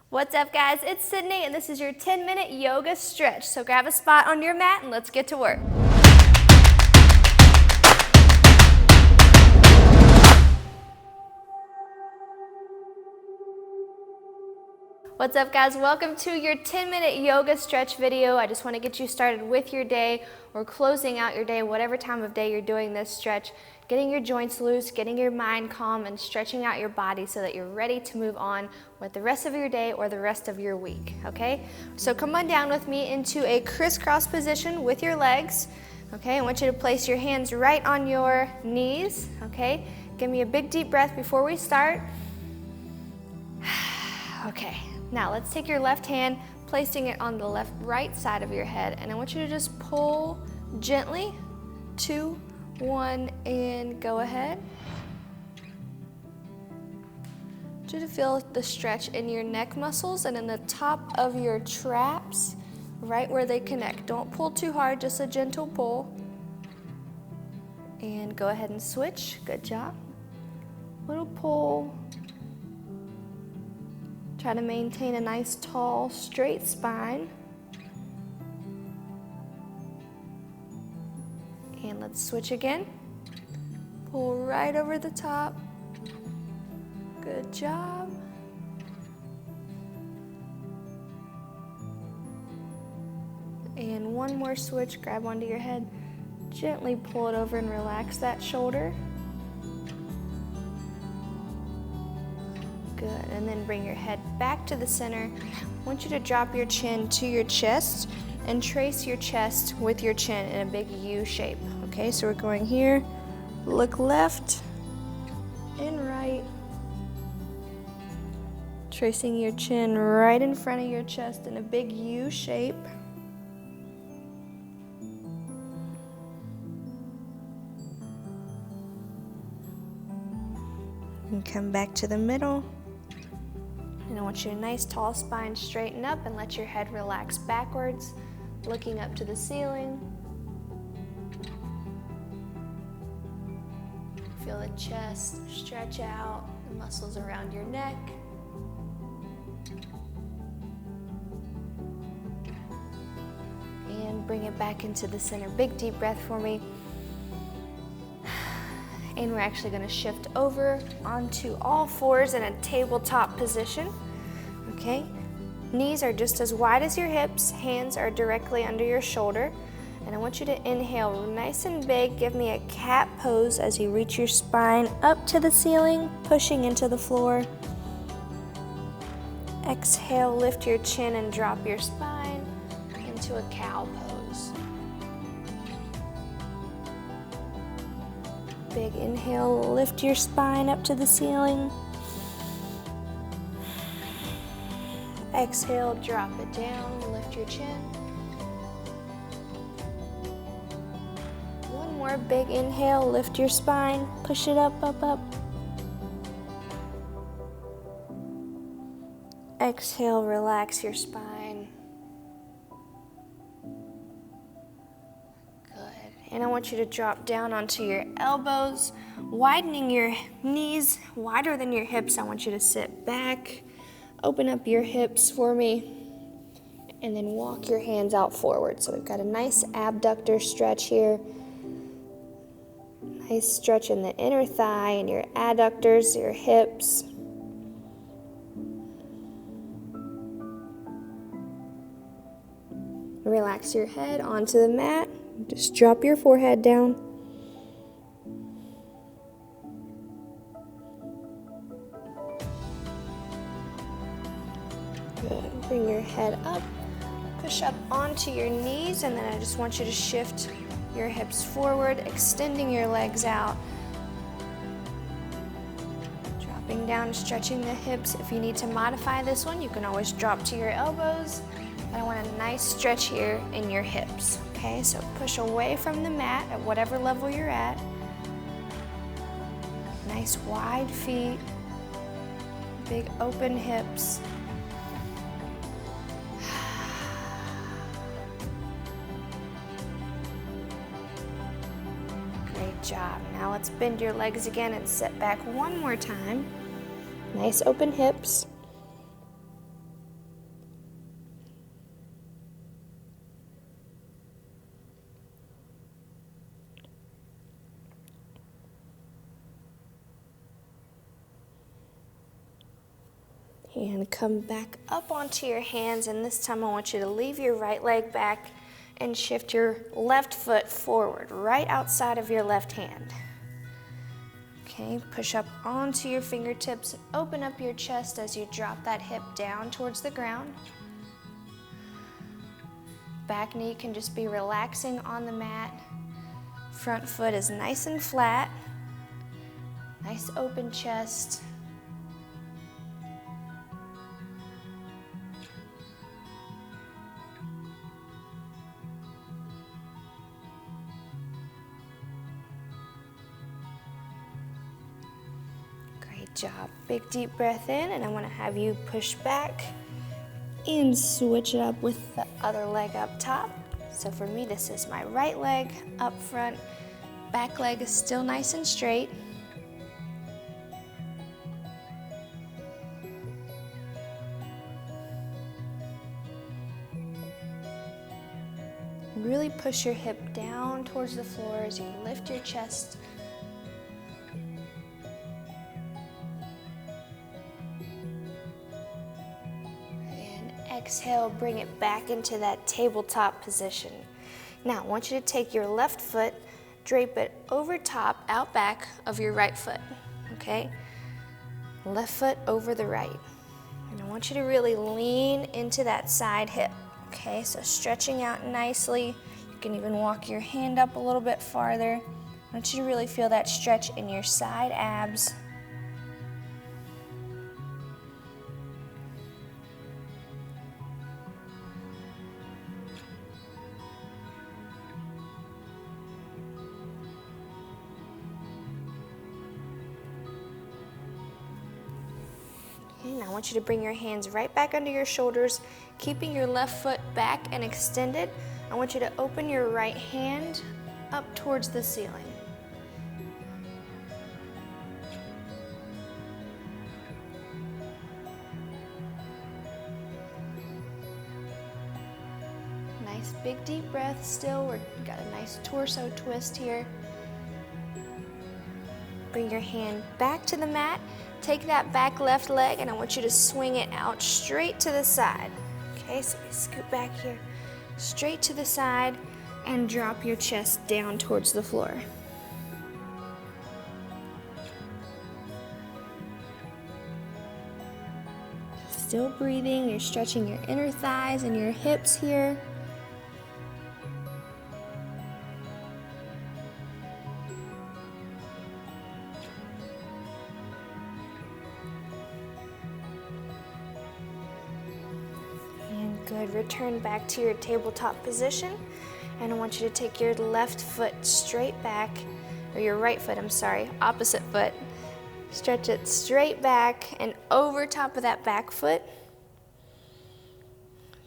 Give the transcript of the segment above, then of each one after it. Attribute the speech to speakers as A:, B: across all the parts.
A: What's up, guys? It's Sydney, and this is your 10-minute yoga stretch. So grab a spot on your mat and let's get to work. What's up, guys? Welcome to your 10-minute yoga stretch video. I just want to get you started with your day or closing out your day, whatever time of day you're doing this stretch, getting your joints loose, getting your mind calm, and stretching out your body so that you're ready to move on with the rest of your day or the rest of your week, okay? So come on down with me into a crisscross position with your legs, okay? I want you to place your hands right on your knees, okay? Give me a big deep breath before we start. Okay. Now let's take your left hand, placing it on the right side of your head, and I want you to just pull gently. 2, 1, and go ahead. I want you to feel the stretch in your neck muscles and in the top of your traps, right where they connect. Don't pull too hard, just a gentle pull. And go ahead and switch. Good job. Little pull. Try to maintain a nice, tall, straight spine. And let's switch again. Pull right over the top. Good job. And one more switch, grab onto your head. Gently pull it over and relax that shoulder. Good, and then bring your head back to the center. I want you to drop your chin to your chest and trace your chest with your chin in a big U shape. Okay, so we're going here, look left and right. Tracing your chin right in front of your chest in a big U shape. And come back to the middle. And I want you a nice tall spine, straighten up and let your head relax backwards, looking up to the ceiling. Feel the chest stretch out, the muscles around your neck. And bring it back into the center. Big deep breath for me. And we're actually going to shift over onto all fours in a tabletop position, okay? Knees are just as wide as your hips, hands are directly under your shoulder, and I want you to inhale nice and big. Give me a cat pose as you reach your spine up to the ceiling, pushing into the floor. Exhale, lift your chin and drop your spine into a cow pose. Big inhale, lift your spine up to the ceiling. Exhale, drop it down, lift your chin. One more big inhale, lift your spine, push it up, up, up. Exhale, relax your spine. And I want you to drop down onto your elbows, widening your knees wider than your hips. I want you to sit back, open up your hips for me, and then walk your hands out forward. So we've got a nice abductor stretch here. Nice stretch in the inner thigh and your adductors, your hips. Relax your head onto the mat. Just drop your forehead down. Good. Bring your head up. Push up onto your knees, and then I just want you to shift your hips forward, extending your legs out. Dropping down, stretching the hips. If you need to modify this one, you can always drop to your elbows. But I want a nice stretch here in your hips. Okay, so push away from the mat at whatever level you're at. Nice wide feet, big open hips. Great job. Now let's bend your legs again and sit back one more time. Nice open hips. And come back up onto your hands, and this time I want you to leave your right leg back and shift your left foot forward, right outside of your left hand. Okay, push up onto your fingertips and open up your chest as you drop that hip down towards the ground. Back knee can just be relaxing on the mat. Front foot is nice and flat. Nice open chest. Great job. Big deep breath in, and I want to have you push back and switch it up with the other leg up top. So for me, this is my right leg up front. Back leg is still nice and straight. Really push your hip down towards the floor as you lift your chest. And exhale, bring it back into that tabletop position. Now, I want you to take your left foot, drape it over top, out back of your right foot, okay? Left foot over the right. And I want you to really lean into that side hip. Okay, so stretching out nicely. You can even walk your hand up a little bit farther. I want you to really feel that stretch in your side abs. Okay, now I want you to bring your hands right back under your shoulders, keeping your left foot back and extended. I want you to open your right hand up towards the ceiling. Nice big deep breath still. We've got a nice torso twist here. Bring your hand back to the mat. Take that back left leg, and I want you to swing it out straight to the side. Okay, so we scoot back here, straight to the side, and drop your chest down towards the floor. Still breathing, you're stretching your inner thighs and your hips here. Good, return back to your tabletop position, and I want you to take your left foot straight back, or your right foot, I'm sorry, opposite foot. Stretch it straight back and over top of that back foot.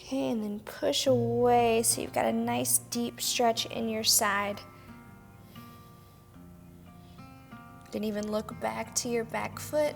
A: Okay, and then push away so you've got a nice deep stretch in your side. You can even look back to your back foot.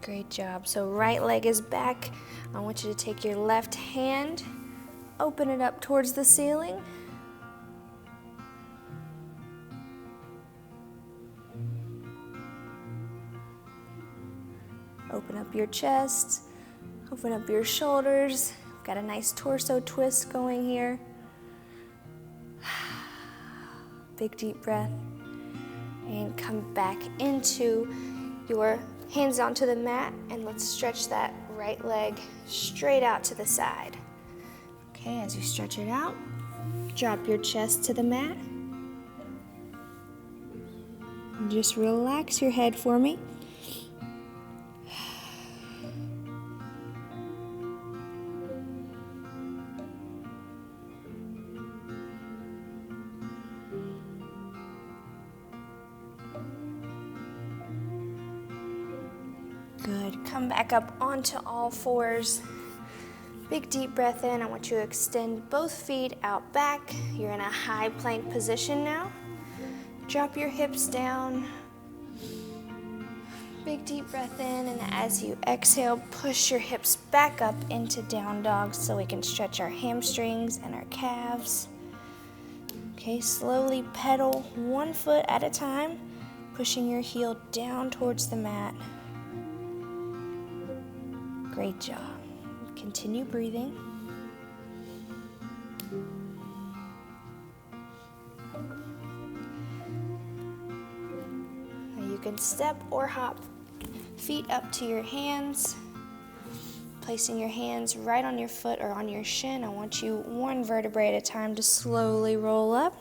A: Great job. So right leg is back. I want you to take your left hand, open it up towards the ceiling. Open up your chest, open up your shoulders. Got a nice torso twist going here. Big deep breath. And come back into your hands onto the mat, and let's stretch that right leg straight out to the side. Okay, as you stretch it out, drop your chest to the mat. And just relax your head for me. Good. Come back up onto all fours. Big deep breath in. I want you to extend both feet out back. You're in a high plank position now. Drop your hips down. Big deep breath in, and as you exhale, push your hips back up into down dog so we can stretch our hamstrings and our calves. Okay, slowly pedal one foot at a time, pushing your heel down towards the mat. Great job. Continue breathing. Now you can step or hop feet up to your hands, placing your hands right on your foot or on your shin. I want you one vertebrae at a time to slowly roll up.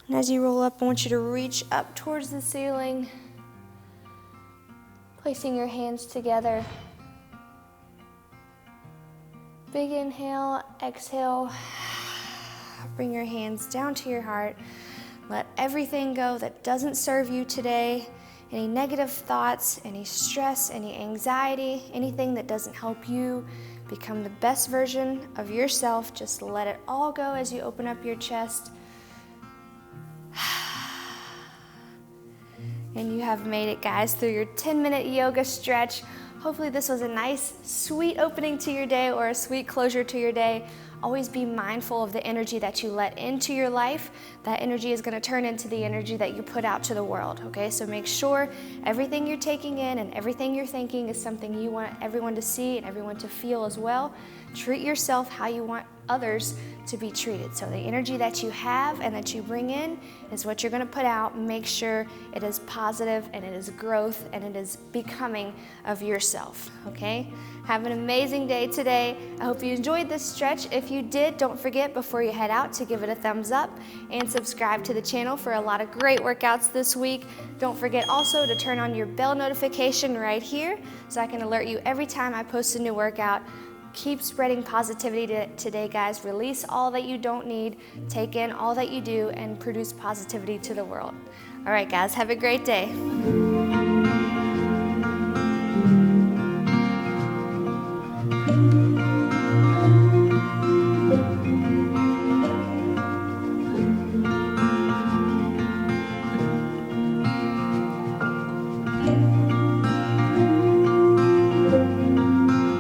A: And as you roll up, I want you to reach up towards the ceiling, placing your hands together. Big inhale, exhale. Bring your hands down to your heart. Let everything go that doesn't serve you today. Any negative thoughts, any stress, any anxiety, anything that doesn't help you become the best version of yourself, just let it all go as you open up your chest. And you have made it, guys, through your 10-minute yoga stretch. Hopefully this was a nice, sweet opening to your day or a sweet closure to your day. Always be mindful of the energy that you let into your life. That energy is going to turn into the energy that you put out to the world, okay? So make sure everything you're taking in and everything you're thinking is something you want everyone to see and everyone to feel as well. Treat yourself how you want others to be treated. So the energy that you have and that you bring in is what you're going to put out. Make sure it is positive and it is growth and it is becoming of yourself, okay? Have an amazing day today. I hope you enjoyed this stretch. If you did, don't forget before you head out to give it a thumbs up and subscribe to the channel for a lot of great workouts this week. Don't forget also to turn on your bell notification right here so I can alert you every time I post a new workout. Keep spreading positivity today, guys. Release all that you don't need, take in all that you do, and produce positivity to the world. All right, guys, have a great day.